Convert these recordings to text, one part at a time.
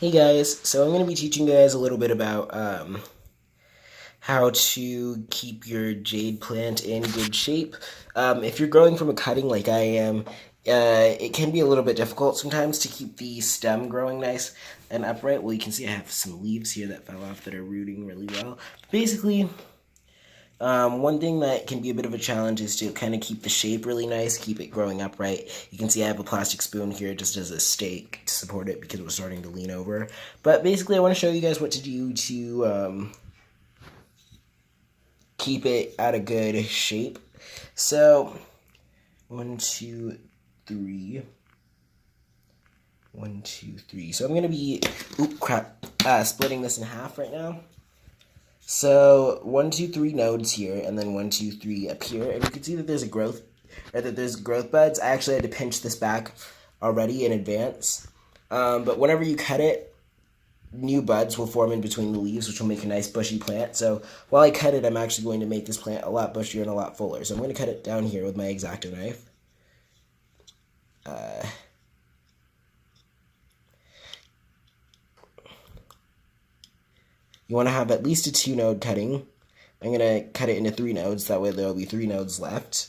Hey guys, so I'm going to be teaching you guys a little bit about how to keep your jade plant in good shape. If you're growing from a cutting like I am, it can be a little bit difficult sometimes to keep the stem growing nice and upright. Well, you can see I have some leaves here that fell off that are rooting really well. Basically, one thing that can be a bit of a challenge is to kind of keep the shape really nice, keep it growing upright. You can see I have a plastic spoon here just as a stake to support it because it was starting to lean over. But basically I want to show you guys what to do to keep it at a good shape. So, 1, 2, 3. 1, 2, 3. So I'm going to be, splitting this in half right now. So 1, 2, 3 nodes here, and then 1, 2, 3 up here, and you can see that there's growth buds. I actually had to pinch this back already in advance, but whenever you cut it, new buds will form in between the leaves, which will make a nice bushy plant. So while I cut it, I'm actually going to make this plant a lot bushier and a lot fuller. So I'm going to cut it down here with my X-Acto knife. You want to have at least a 2-node cutting. I'm going to cut it into 3 nodes, that way there will be 3 nodes left.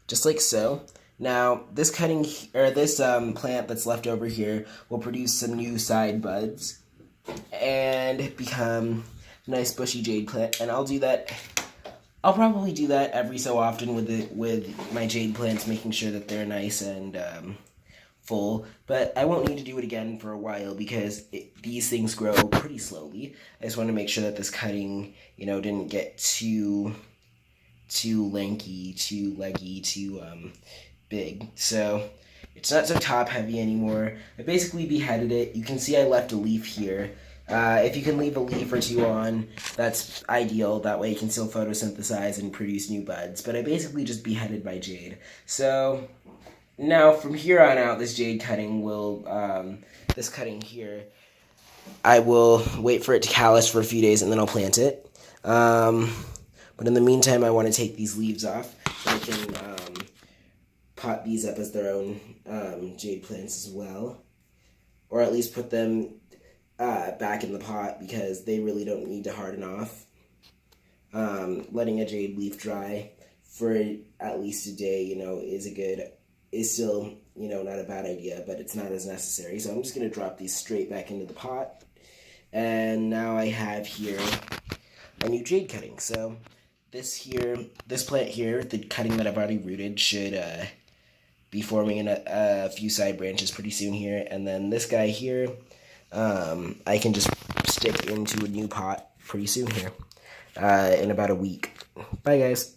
Just like so. Now, this plant that's left over here will produce some new side buds and become a nice bushy jade plant, and I'll probably do that every so often with my jade plants, making sure that they're nice and full, but I won't need to do it again for a while because these things grow pretty slowly. I just want to make sure that this cutting, didn't get too lanky, too leggy, too big. So it's not so top heavy anymore. I basically beheaded it. You can see I left a leaf here. If you can leave a leaf or two on, that's ideal. That way you can still photosynthesize and produce new buds. But I basically just beheaded my jade. So now from here on out, this cutting here, I will wait for it to callus for a few days and then I'll plant it. But in the meantime, I want to take these leaves off so I can pot these up as their own jade plants as well. Or at least put them back in the pot because they really don't need to harden off. Letting a jade leaf dry for at least a day, is still, not a bad idea, but it's not as necessary. So I'm just going to drop these straight back into the pot. And now I have here a new jade cutting. So this plant here, the cutting that I've already rooted, should be forming in a few side branches pretty soon here. And then this guy here, I can just stick into a new pot pretty soon here, in about a week. Bye, guys.